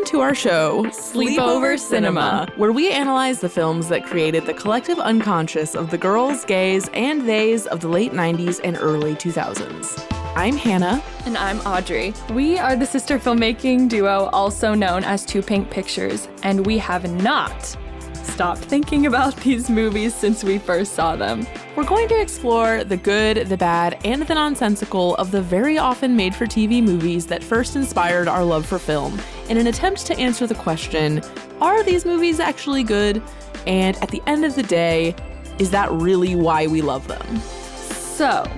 Welcome to our show, Sleepover Cinema, where we analyze the films that created the collective unconscious of the girls, gays, and theys of the late 90s and early 2000s. I'm Hannah. And I'm Audrey. We are the sister filmmaking duo also known as Two Pink Pictures, and we have not stopped thinking about these movies since we first saw them. We're going to explore the good, the bad, and the nonsensical of the very often made-for-TV movies that first inspired our love for film, in an attempt to answer the question, are these movies actually good? And at the end of the day, is that really why we love them? So,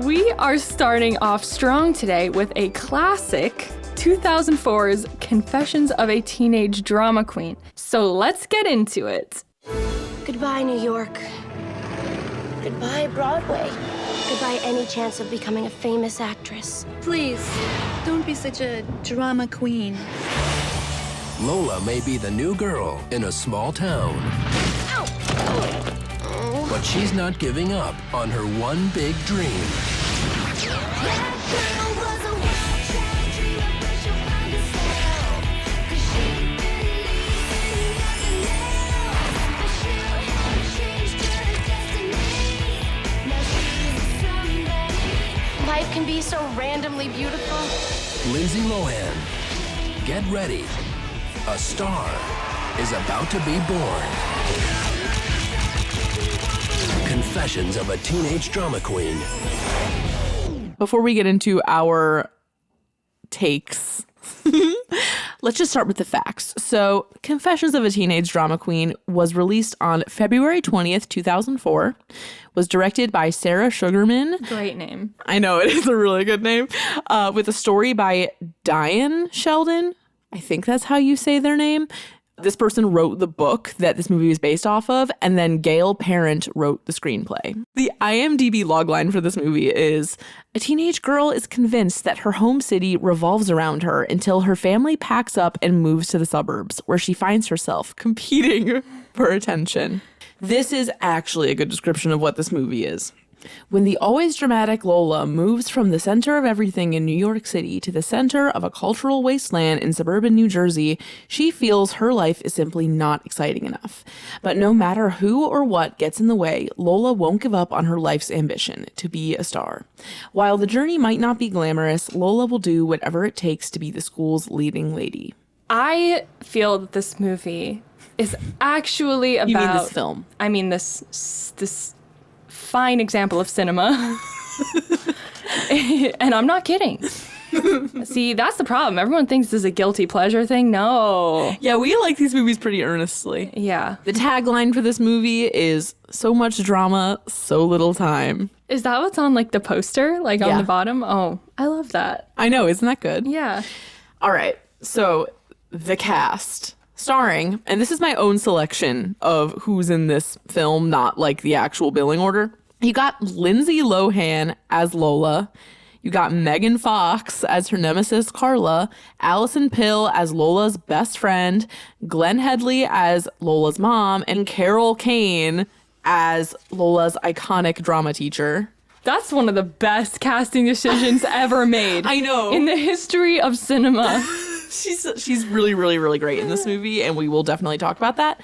we are starting off strong today with a classic 2004's Confessions of a Teenage Drama Queen. So let's get into it. Goodbye, New York. Goodbye, Broadway. Goodbye, any chance of becoming a famous actress. Please, don't be such a drama queen. Lola may be the new girl in a small town. Ow! Oh. But she's not giving up on her one big dream. Life can be so randomly beautiful. Lindsay Lohan, get ready. A star is about to be born. Confessions of a Teenage Drama Queen. Before we get into our takes, let's just start with the facts. So, Confessions of a Teenage Drama Queen was released on February 20th, 2004, was directed by Sarah Sugarman. Great name. I know, it is a really good name. With a story by Diane Sheldon. I think that's how you say their name. This person wrote the book that this movie is based off of, and then Gail Parent wrote the screenplay. The IMDb logline for this movie is, a teenage girl is convinced that her home city revolves around her until her family packs up and moves to the suburbs, where she finds herself competing for attention. This is actually a good description of what this movie is. When the always dramatic Lola moves from the center of everything in New York City to the center of a cultural wasteland in suburban New Jersey, she feels her life is simply not exciting enough. But no matter who or what gets in the way, Lola won't give up on her life's ambition, to be a star. While the journey might not be glamorous, Lola will do whatever it takes to be the school's leading lady. I feel that this movie is actually about... You mean this film? I mean this fine example of cinema. And I'm not kidding. See, that's the problem. Everyone thinks this is a guilty pleasure thing. No. Yeah, we like these movies pretty earnestly. Yeah. The tagline for this movie is, so much drama, so little time. Is that what's on like the poster, like on the bottom? Oh, I love that. I know, isn't that good? Yeah. All right, so the cast. Starring, and this is my own selection of who's in this film, not like the actual billing order. You got Lindsay Lohan as Lola. You got Megan Fox as her nemesis Carla. Allison Pill as Lola's best friend. Glenn Headley as Lola's mom. And Carol Kane as Lola's iconic drama teacher. That's one of the best casting decisions ever made. I know. In the history of cinema. She's really, really, really great in this movie, and we will definitely talk about that.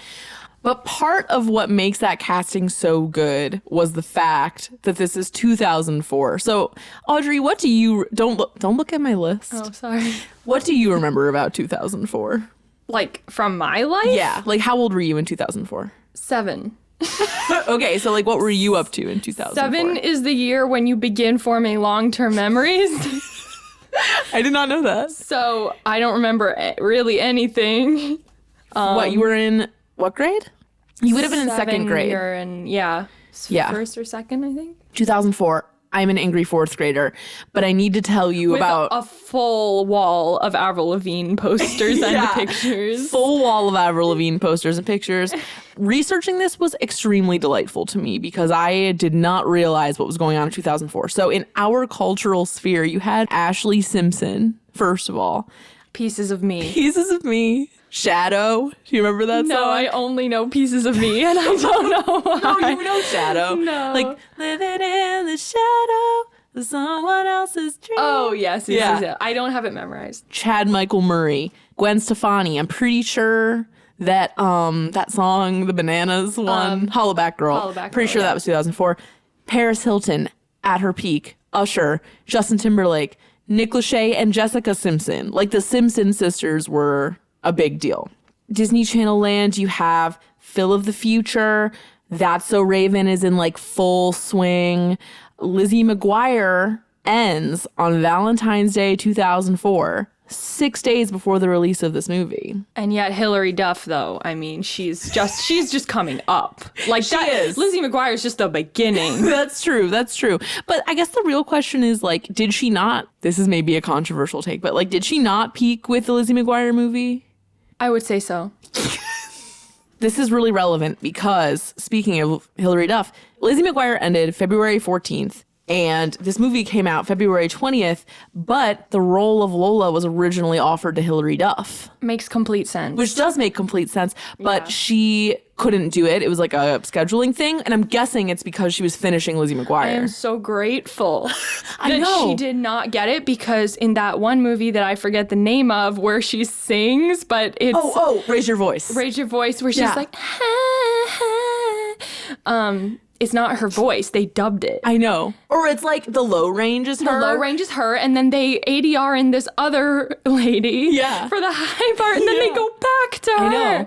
But part of what makes that casting so good was the fact that this is 2004. So, Audrey, what do you... Don't look at my list. Oh, sorry. What do you remember about 2004? Like, from my life? Yeah. Like, how old were you in 2004? 7. Okay, so, like, what were you up to in 2004? 7 is the year when you begin forming long-term memories. I did not know that. So I don't remember really anything. What, you were in what grade? You would have been in second grade. You're in, first or second, I think. 2004. I'm an angry fourth grader, but I need to tell you With about a full wall of Avril Lavigne posters and pictures. Full wall of Avril Lavigne posters and pictures. Researching this was extremely delightful to me because I did not realize what was going on in 2004. So in our cultural sphere, you had Ashley Simpson, first of all. Pieces of Me. Pieces of Me. Shadow. Do you remember that song? No, I only know Pieces of Me, and I don't know why. No, you know Shadow. No. Like, living in the shadow someone else's dream. Oh, yes. Yeah. I don't have it memorized. Chad Michael Murray, Gwen Stefani. I'm pretty sure that that song, the Bananas one, Hollaback Girl. Pretty sure that was 2004. Paris Hilton at her peak. Usher, Justin Timberlake, Nick Lachey, and Jessica Simpson. Like the Simpson sisters were a big deal. Disney Channel land, you have Phil of the Future. That's So Raven is in like full swing. Lizzie McGuire ends on Valentine's Day 2004, 6 days before the release of this movie. And yet Hilary Duff, though, I mean, she's just coming up. Like She is. Lizzie McGuire is just the beginning. That's true. But I guess the real question is, like, did she not, this is maybe a controversial take, but like, did she not peak with the Lizzie McGuire movie? I would say so. This is really relevant because, speaking of Hilary Duff, Lizzie McGuire ended February 14th, and this movie came out February 20th, but the role of Lola was originally offered to Hilary Duff. Makes complete sense. Which does make complete sense, but she couldn't do it. It was like a scheduling thing, and I'm guessing it's because she was finishing Lizzie McGuire. I am so grateful I that know. she did not get it, because in that one movie that I forget the name of where she sings, but it's... Raise Your Voice. Raise Your Voice, where she's Yeah. like... It's not her voice. They dubbed it. I know. Or it's like the low range is her. The low range is her, and then they ADR in this other lady Yeah. for the high part, and then they Yeah. go back to I her. know.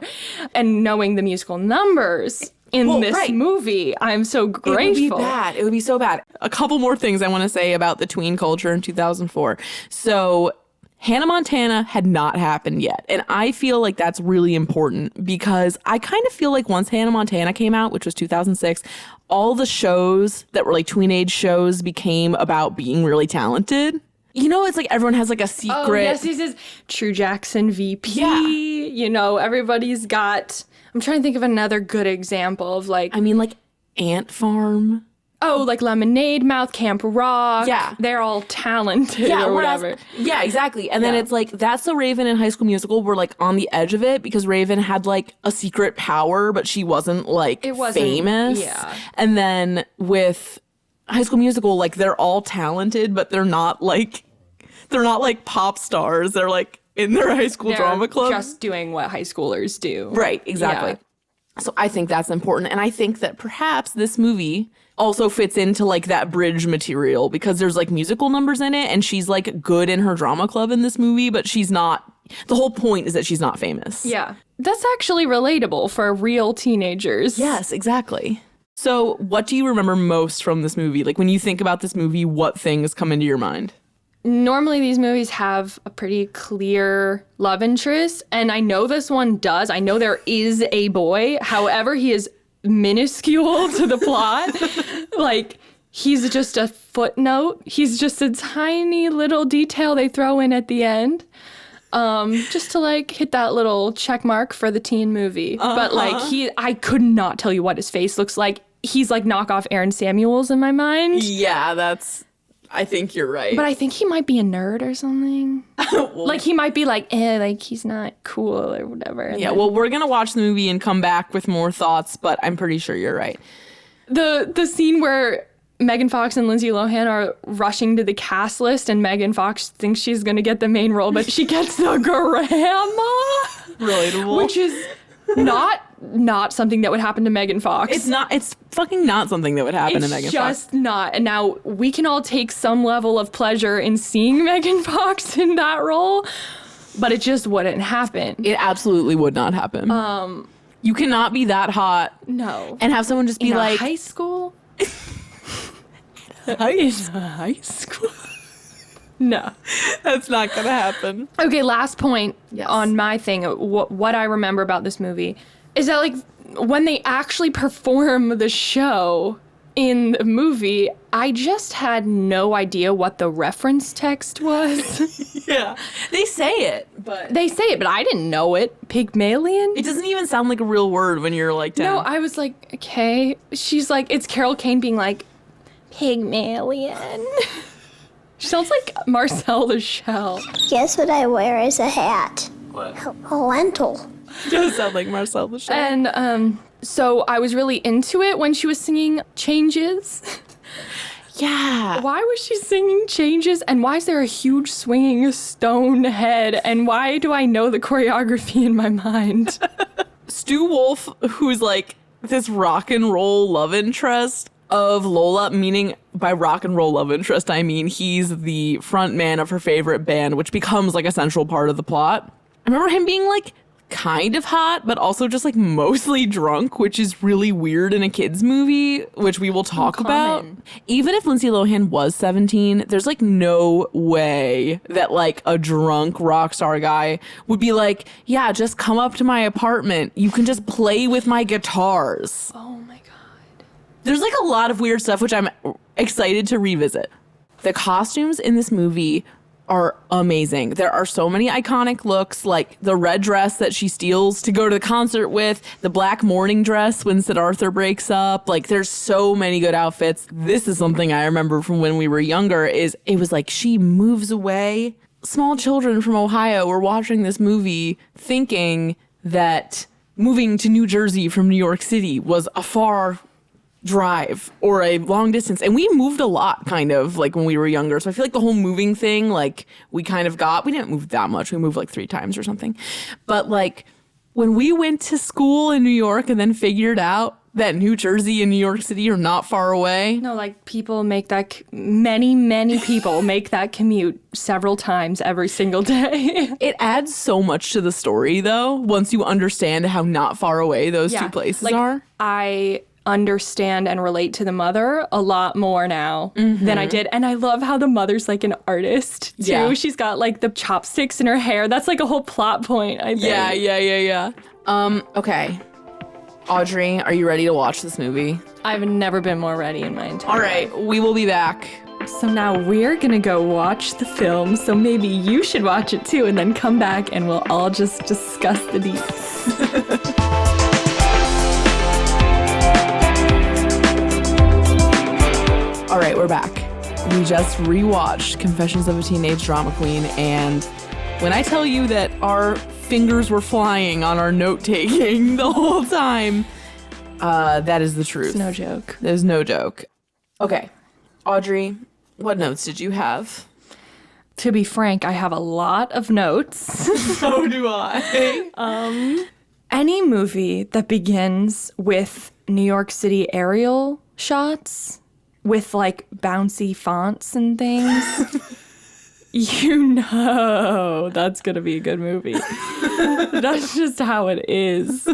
And knowing the musical numbers in this right. movie, I'm so grateful. It would be bad. It would be so bad. A couple more things I want to say about the tween culture in 2004. So Hannah Montana had not happened yet. And I feel like that's really important because I kind of feel like once Hannah Montana came out, which was 2006, all the shows that were like tween-age shows became about being really talented. You know, it's like everyone has like a secret. Oh, yes. True Jackson VP. Yeah. You know, everybody's got... I'm trying to think of another good example of like... I mean, like Ant Farm. Oh, like Lemonade Mouth, Camp Rock. Yeah. They're all talented or whatever. Yeah, exactly. And then it's like, That's So Raven and High School Musical were like on the edge of it because Raven had like a secret power, but she wasn't like famous. Yeah. And then with High School Musical, like they're all talented, but they're not like pop stars. They're like in their high school drama club. Just doing what high schoolers do. Right, exactly. Yeah. So I think that's important. And I think that perhaps this movie also fits into like that bridge material because there's like musical numbers in it and she's like good in her drama club in this movie, but she's not, the whole point is that she's not famous. Yeah. That's actually relatable for real teenagers. Yes, exactly. So what do you remember most from this movie? Like when you think about this movie, what things come into your mind? Normally these movies have a pretty clear love interest, and I know this one does. I know there is a boy. However, he is minuscule to the plot. Like, he's just a footnote. He's just a tiny little detail they throw in at the end. Just to like hit that little check mark for the teen movie. But like I could not tell you what his face looks like. He's like knockoff Aaron Samuels in my mind. Yeah, I think you're right. But I think he might be a nerd or something. Like he might be like he's not cool or whatever. And yeah, well, we're going to watch the movie and come back with more thoughts, but I'm pretty sure you're right. The scene where Megan Fox and Lindsay Lohan are rushing to the cast list and Megan Fox thinks she's going to get the main role, but she gets the grandma. Relatable. Which is not something that would happen to Megan Fox. It's fucking not something that would happen to Megan Fox. It's just not. And now we can all take some level of pleasure in seeing Megan Fox in that role, but it just wouldn't happen. It absolutely would not happen. You cannot be that hot. No. And have someone just be in like, high school? high school. No. That's not gonna happen. Okay, last point Yes. on my thing. What I remember about this movie is that, like, when they actually perform the show in the movie, I just had no idea what the reference text was. Yeah. They say it, but They say it, but I didn't know it. Pygmalion? it doesn't even sound like a real word when you're like 10. No, I was like, okay. She's like, it's Carol Kane being like, Pygmalion. She sounds like Marcel the Shell. Guess what I wear as a hat? What? A lentil. It does sound like Marcel the Shell. And so I was really into it when she was singing Changes. Yeah. Why was she singing Changes? And why is there a huge swinging stone head? And why do I know the choreography in my mind? Stu Wolf, who's like this rock and roll love interest of Lola, meaning by rock and roll love interest, I mean he's the front man of her favorite band, which becomes like a central part of the plot. I remember him being like kind of hot, but also just like mostly drunk, which is really weird in a kid's movie, which we will talk about. Even if Lindsay Lohan was 17, there's like no way that like a drunk rock star guy would be like, yeah, just come up to my apartment. You can just play with my guitars. Oh my God. There's like a lot of weird stuff, which I'm excited to revisit. The costumes in this movie are amazing. There are so many iconic looks, like the red dress that she steals to go to the concert with, the black morning dress when Siddhartha breaks up. Like, there's so many good outfits. This is something I remember from when we were younger, is it was like she moves away. Small children from Ohio were watching this movie thinking that moving to New Jersey from New York City was a far drive or a long distance, and we moved a lot kind of like when we were younger, so I feel like the whole moving thing, like we didn't move that much, we moved like 3 times or something, but like when we went to school in New York and then figured out that New Jersey and New York City are not far away. No, like people make that, many people make that commute several times every single day. It adds so much to the story though, once you understand how not far away those two places are. I understand and relate to the mother a lot more now than I did. And I love how the mother's like an artist too. Yeah. She's got like the chopsticks in her hair. That's like a whole plot point, I think. Yeah. Okay. Audrey, are you ready to watch this movie? I've never been more ready in my entire All right, we will be back. So now we're gonna go watch the film. So maybe you should watch it too and then come back and we'll all just discuss the deets. All right, we're back. We just rewatched Confessions of a Teenage Drama Queen, and when I tell you that our fingers were flying on our note-taking the whole time, that is the truth. It's no joke. There's no joke. Okay, Audrey, what notes did you have? To be frank, I have a lot of notes. So do I. Any movie that begins with New York City aerial shots with like bouncy fonts and things, you know that's gonna be a good movie. That's just how it is.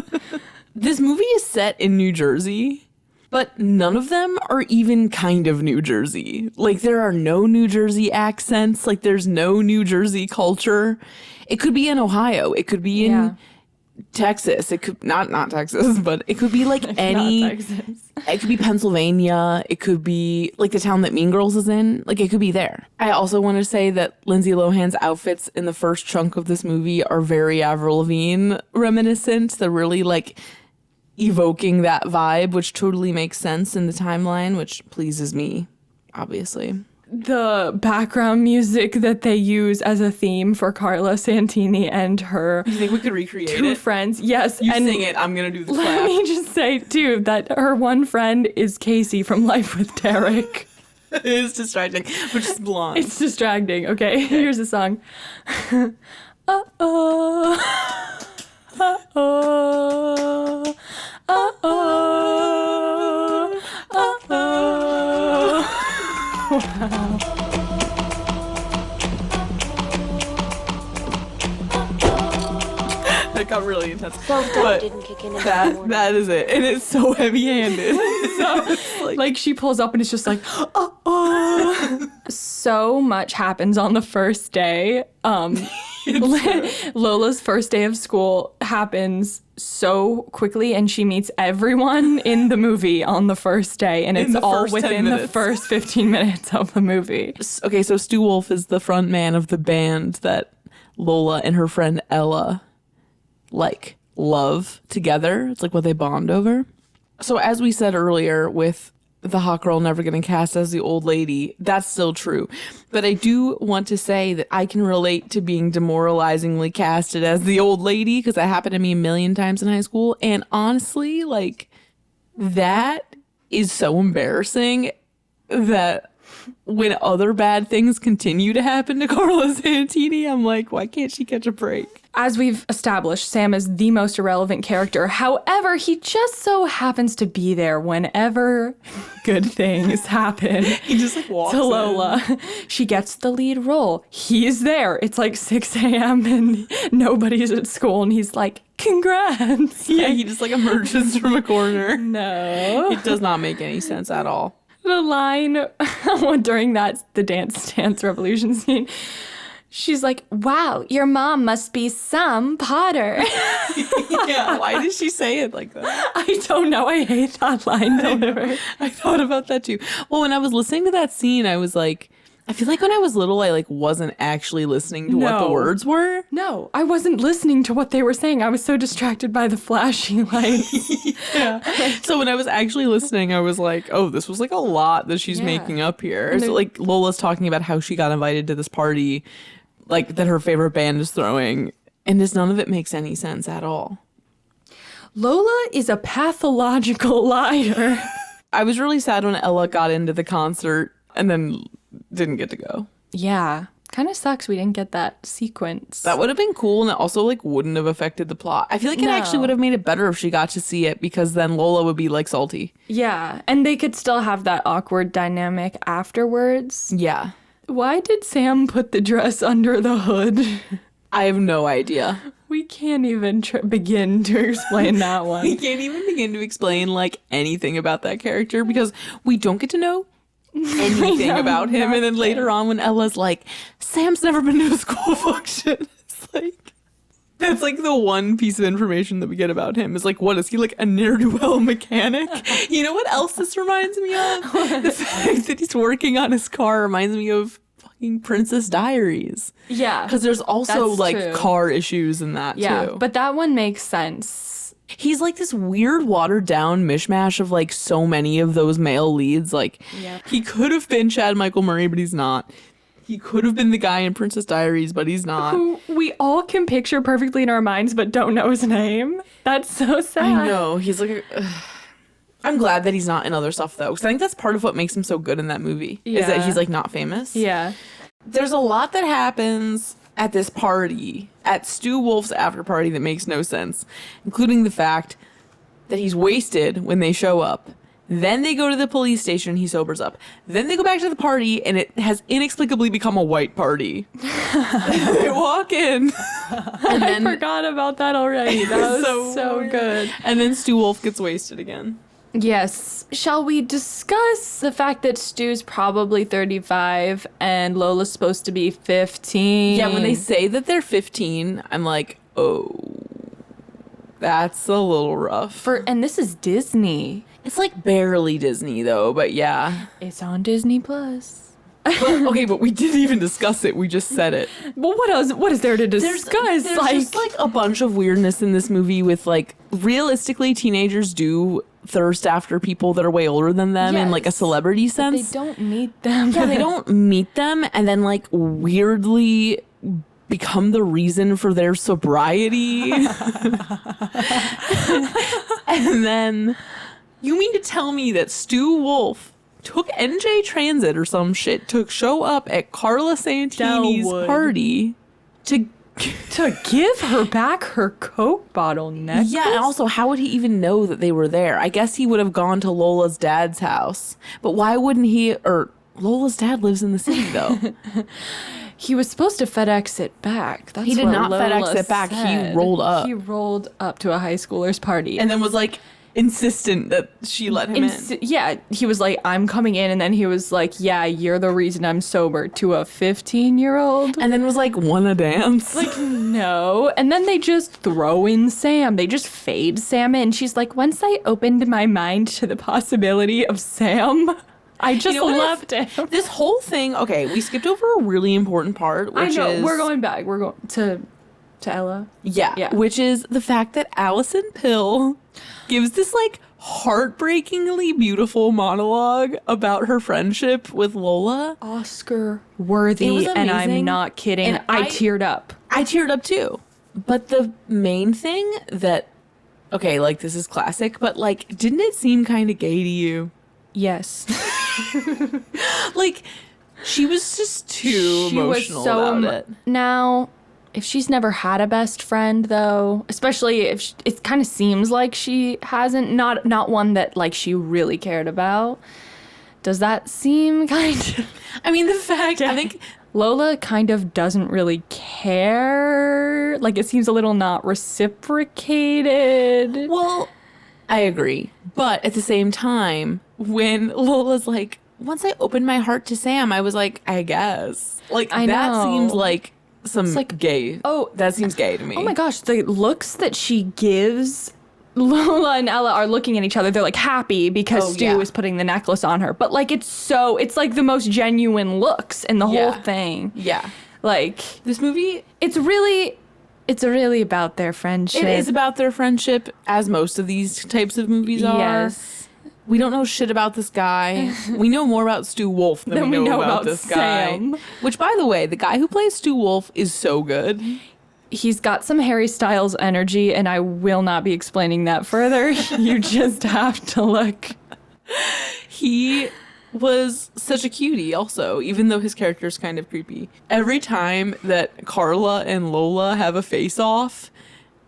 This movie is set in New Jersey, but none of them are even kind of New Jersey. Like, there are no New Jersey accents. Like, there's no New Jersey culture. It could be in Ohio. It could be in Texas. It could not Texas, but it could be like any. Not Texas. It could be Pennsylvania. It could be like the town that Mean Girls is in. Like, it could be there. I also want to say that Lindsay Lohan's outfits in the first chunk of this movie are very Avril Lavigne reminiscent. They're really like evoking that vibe, which totally makes sense in the timeline, which pleases me, obviously. The background music that they use as a theme for Carla Santini and her You think we could recreate two it? friends. Yes. You and sing it. I'm going to do the let clap. me just say, too, that her one friend is Casey from Life with Derek. It is distracting, but she's blonde. It's distracting. Okay, here's the song. Uh-oh. Uh-oh. Uh-oh. Uh-oh. Wow. That got really intense. Self-doubt didn't kick in the morning. That is it. And it's so heavy-handed. Like she pulls up and it's just like, oh. So much happens on the first day. Lola's first day of school happens so quickly, and she meets everyone in the movie on the first day, and it's all within the first 15 minutes of the movie. Okay, so Stu Wolf is the front man of the band that Lola and her friend Ella like love together. It's like what they bond over. So as we said earlier with the hot girl never getting cast as the old lady, that's still true. But I do want to say that I can relate to being demoralizingly casted as the old lady, because that happened to me a million times in high school. And honestly, like, that is so embarrassing that when other bad things continue to happen to Carla Santini, I'm like, why can't she catch a break? As we've established, Sam is the most irrelevant character. However, he just so happens to be there whenever good things happen. He just like walks to Lola. She gets the lead role. He's there. It's like 6 a.m. and nobody's at school, and he's like, congrats. Yeah, he just like emerges from a corner. No. It does not make any sense at all. The line during the Dance Revolution scene, she's like, wow, your mom must be some Potter. Yeah, why did she say it like that? I don't know. I hate that line delivery. I thought about that too. Well, when I was listening to that scene, I was like, I feel like when I was little, I like wasn't actually listening to what the words were. No, I wasn't listening to what they were saying. I was so distracted by the flashing lights. Yeah. So when I was actually listening, I was like, oh, this was like a lot that she's making up here. So like Lola's talking about how she got invited to this party, like that her favorite band is throwing, and just none of it makes any sense at all. Lola is a pathological liar. I was really sad when Ella got into the concert and then didn't get to go. Yeah. Kind of sucks we didn't get that sequence. That would have been cool, and it also like wouldn't have affected the plot. I feel like it actually would have made it better if she got to see it, because then Lola would be like salty. Yeah, and they could still have that awkward dynamic afterwards. Yeah. Why did Sam put the dress under the hood? I have no idea. We can't even begin to explain that one. We can't even begin to explain like anything about that character, because we don't get to know anything about him. And then later on when Ella's like, Sam's never been to a school function, it's like, that's like the one piece of information that we get about him is like, what is he, like a ne'er-do-well mechanic? You know what else this reminds me of? The fact that he's working on his car reminds me of fucking Princess Diaries. Yeah. Because there's also that's like true. car issues in that too. But that one makes sense. He's like this weird watered down mishmash of like so many of those male leads. Like he could have been Chad Michael Murray, but he's not. He could have been the guy in Princess Diaries, but he's not. Who we all can picture perfectly in our minds, but don't know his name. That's so sad. I know. He's like, I'm glad that he's not in other stuff though, because I think that's part of what makes him so good in that movie. Is that he's like not famous. Yeah. There's a lot that happens at this party, at Stu Wolf's after party, that makes no sense, including the fact that he's wasted when they show up. Then they go to the police station and he sobers up. Then they go back to the party and it has inexplicably become a white party. They walk in. And then, I forgot about that already. That was so good. And then Stu Wolf gets wasted again. Yes. Shall we discuss the fact that Stu's probably 35 and Lola's supposed to be 15? Yeah, when they say that they're 15, I'm like, oh, that's a little rough. And this is Disney. It's like barely Disney though, but yeah. It's on Disney Plus. But we didn't even discuss it. We just said it. Well, what else? What is there to discuss? There's just like a bunch of weirdness in this movie with like, realistically, teenagers do thirst after people that are way older than them in like a celebrity sense. They don't meet them. Yeah, they don't meet them and then like weirdly become the reason for their sobriety. And then you mean to tell me that Stu Wolf took NJ Transit or some shit to show up at Carla Santini's party to give her back her Coke bottle necklace? Yeah, and also, how would he even know that they were there? I guess he would have gone to Lola's dad's house. But why wouldn't he, or Lola's dad lives in the city, though. He was supposed to FedEx it back. That's he did what not Lola FedEx it back. said. He rolled up. He rolled up to a high schooler's party. And then was like, insistent that she let him in. Yeah, he was like, I'm coming in, and then he was like, yeah, you're the reason I'm sober, to a 15-year-old. And then was like, wanna dance? Like, no. And then they just throw in Sam. They just fade Sam in. She's like, once I opened my mind to the possibility of Sam, I just loved him. This whole thing, okay, we skipped over a really important part, which is... we're going back. We're going to Ella. Yeah, which is the fact that Allison Pill gives this like heartbreakingly beautiful monologue about her friendship with Lola. Oscar worthy, and I'm not kidding. And I teared up. I teared up too. But the main thing that, okay, like this is classic, but like, didn't it seem kind of gay to you? Yes. Like, she was just too emotional about it. Now, if she's never had a best friend, though, especially if it kind of seems like she hasn't, not one that, like, she really cared about, does that seem kind of... I mean, the fact, I think... Lola kind of doesn't really care. Like, it seems a little not reciprocated. Well, I agree. But at the same time, when Lola's like, once I opened my heart to Sam, I was like, I guess. Like, I that know. seems like some like, gay. oh, that seems gay to me. Oh my gosh, the looks that she gives... Lola and Ella are looking at each other. They're like happy because Stu is putting the necklace on her. But like it's like the most genuine looks in the whole thing. Yeah. Like This movie, it's really about their friendship. it is about their friendship, as most of these types of movies are. Yes. We don't know shit about this guy. We know more about Stu Wolf than we know about this Sam. guy. Which, by the way, the guy who plays Stu Wolf is so good. He's got some Harry Styles energy, and I will not be explaining that further. You just have to look. He was such a cutie also, even though his character's kind of creepy. Every time that Carla and Lola have a face-off,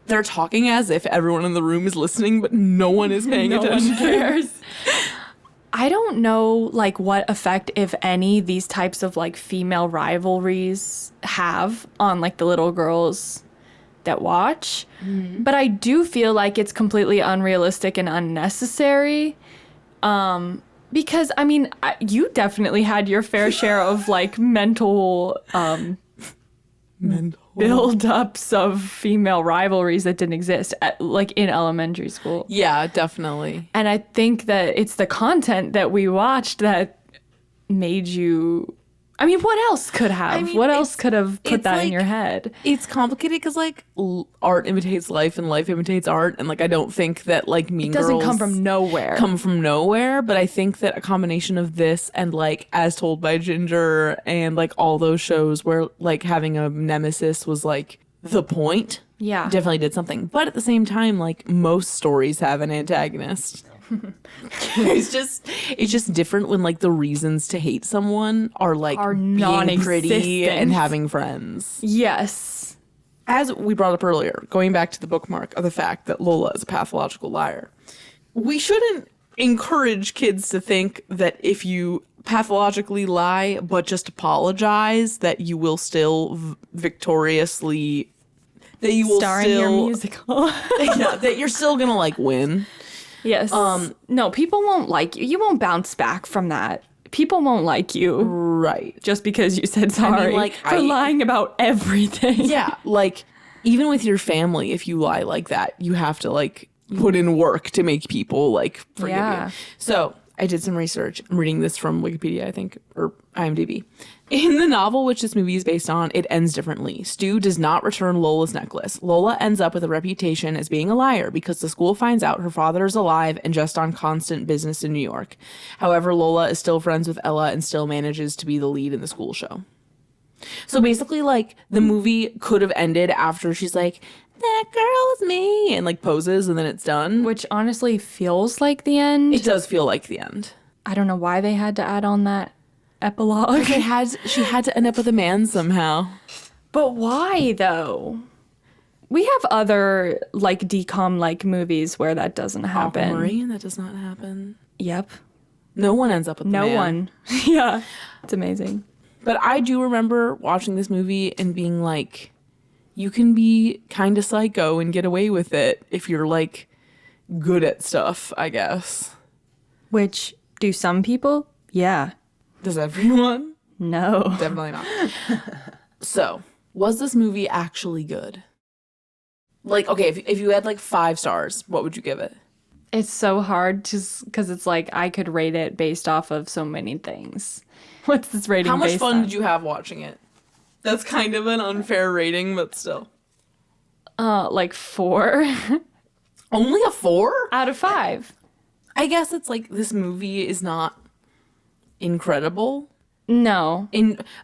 they're talking as if everyone in the room is listening, but no one is paying attention. No one cares. I don't know, like, what effect, if any, these types of, like, female rivalries have on, like, the little girls that watch. But I do feel like it's completely unrealistic and unnecessary. Because, I mean, you definitely had your fair share of, like, mental build-ups of female rivalries that didn't exist, like, in elementary school. Yeah, definitely. And I think that it's the content that we watched that made you... I mean, what else could have? I mean, what else could have put that in like, your head? It's complicated because, like, art imitates life and life imitates art. And, like, I don't think that, like, Mean Girls... It doesn't come from nowhere. But I think that a combination of this and, like, As Told by Ginger and, like, all those shows where, like, having a nemesis was, like, the point. Yeah. Definitely did something. But at the same time, like, most stories have an antagonist. it's just different when, like, the reasons to hate someone are being pretty and having friends. Yes. As we brought up earlier, going back to the bookmark of the fact that Lola is a pathological liar, we shouldn't encourage kids to think that if you pathologically lie but just apologize, that you will still victoriously... that you will star in your musical. Yeah, that you're still gonna, like, win. Yes. No, people won't like you. You won't bounce back from that. People won't like you. Right. Just because you said sorry for lying about everything. Yeah, like, even with your family, if you lie like that, you have to, like, put in work to make people, like, forgive you. So I did some research. I'm reading this from Wikipedia, I think, or IMDb. In the novel which this movie is based on, it ends differently. Stu does not return Lola's necklace. Lola ends up with a reputation as being a liar because the school finds out her father is alive and just on constant business in New York. However, Lola is still friends with Ella and still manages to be the lead in the school show. So basically, like, the movie could have ended after she's like, that girl is me, and, like, poses, and then it's done. Which honestly feels like the end. It does feel like the end. I don't know why they had to add on that epilogue. She had to end up with a man somehow. But why, though? We have other, like, DCOM-like movies where that doesn't happen. Aquamarine, that does not happen. Yep. No one ends up with the man. No one. Yeah. It's amazing. But I do remember watching this movie and being like, you can be kind of psycho and get away with it if you're, like, good at stuff, I guess. Which, do some people? Yeah. Does everyone? No. Definitely not. So, was this movie actually good? Like, okay, if you had, like, 5 stars, what would you give it? It's so hard just because it's like I could rate it based off of so many things. What's this rating based on? How much fun did you have watching it? That's kind of an unfair rating, but still. Like 4. Only a 4? Out of 5. I guess it's like this movie is not incredible. No.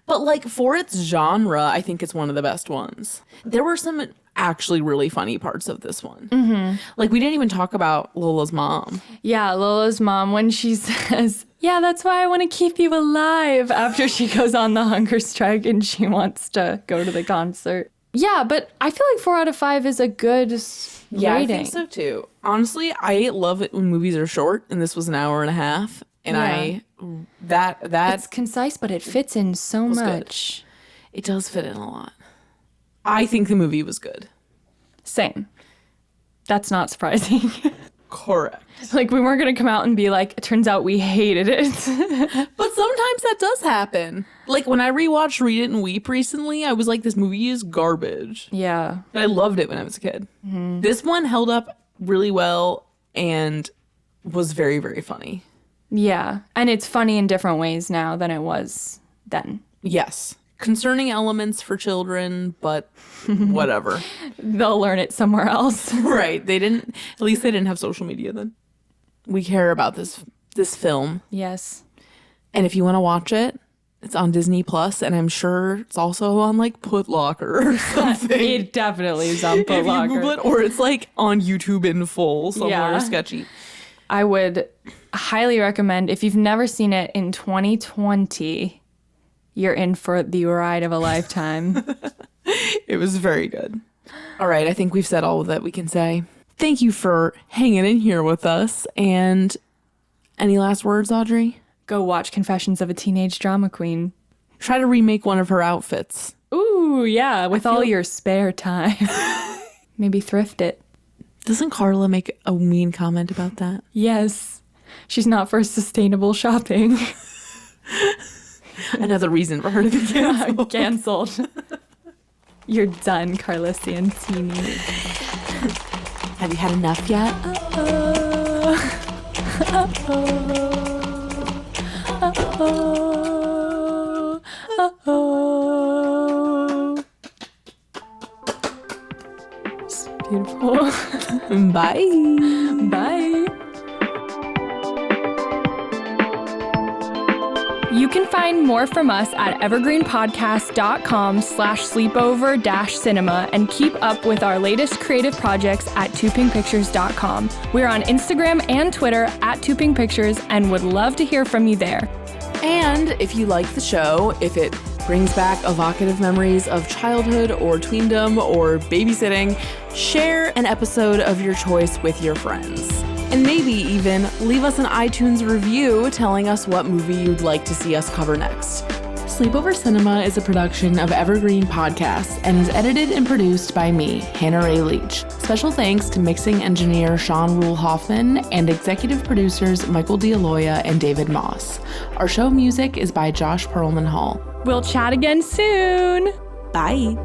But, like, for its genre, I think it's one of the best ones. There were some actually really funny parts of this one. Mm-hmm. Like, we didn't even talk about Lola's mom. Yeah, Lola's mom, when she says, Yeah, that's why I want to keep you alive after she goes on the hunger strike and she wants to go to the concert. Yeah, but I feel like 4 out of 5 is a good Yeah, rating. I think so too. Honestly, I love it when movies are short, and this was an hour and a half. And Yeah. that It's concise, but it fits in so much. It does fit in a lot. I think the movie was good. Same. That's not surprising. Correct. Like, we weren't going to come out and be like, it turns out we hated it. But sometimes that does happen. Like, when I rewatched Read It and Weep recently, I was like, this movie is garbage. Yeah. But I loved it when I was a kid. Mm-hmm. This one held up really well and was very, very funny. Yeah. And it's funny in different ways now than it was then. Yes. Concerning elements for children, but whatever. They'll learn it somewhere else. Right. At least they didn't have social media then. We care about this film. Yes. And if you want to watch it, it's on Disney Plus, and I'm sure it's also on like Put Locker or something. It definitely is on Put Locker. If you Google it, or it's like on YouTube in full somewhere sketchy. I would highly recommend, if you've never seen it in 2020, you're in for the ride of a lifetime. It was very good. All right, I think we've said all that we can say. Thank you for hanging in here with us. And any last words, Audrey? Go watch Confessions of a Teenage Drama Queen. Try to remake one of her outfits. Ooh, yeah, with all your spare time. Maybe thrift it. Doesn't Carla make a mean comment about that? Yes. She's not for sustainable shopping. Another reason for her to be canceled. Cancelled. You're done, Carla Santini. Have you had enough yet? It's beautiful. Bye. Bye. You can find more from us at evergreenpodcast.com/sleepover-cinema and keep up with our latest creative projects at twopinkpictures.com. We're on Instagram and Twitter at twopinkpictures and would love to hear from you there. And if you like the show, if it brings back evocative memories of childhood or tweendom or babysitting, share an episode of your choice with your friends. And maybe even leave us an iTunes review telling us what movie you'd like to see us cover next. Sleepover Cinema is a production of Evergreen Podcasts and is edited and produced by me, Hannah Ray Leach. Special thanks to mixing engineer Sean Rule Hoffman and executive producers Michael D'Aloia and David Moss. Our show music is by Josh Perlman Hall. We'll chat again soon. Bye.